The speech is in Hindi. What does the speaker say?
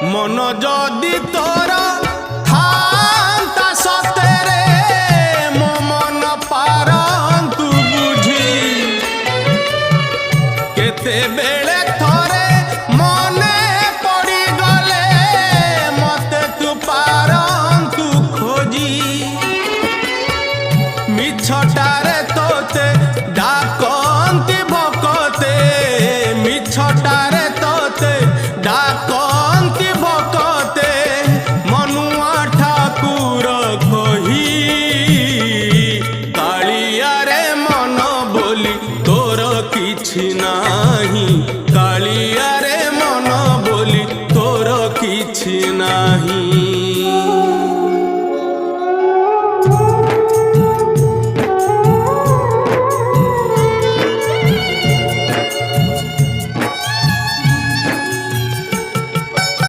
मन जदि तोर थांता सतेरे मो मन पारंतु बुझी केते बेले थोरे मने पड़ी गले मते तू पारंतु खोजी मिछटारे तोते डाकंती भकते मिछटारे तोते डाकंती भकते मनुआ ठाकुर कही कालिया रे मन बोली तोर किछि नाही कालिया रे मन बोली तोर किछि नाही।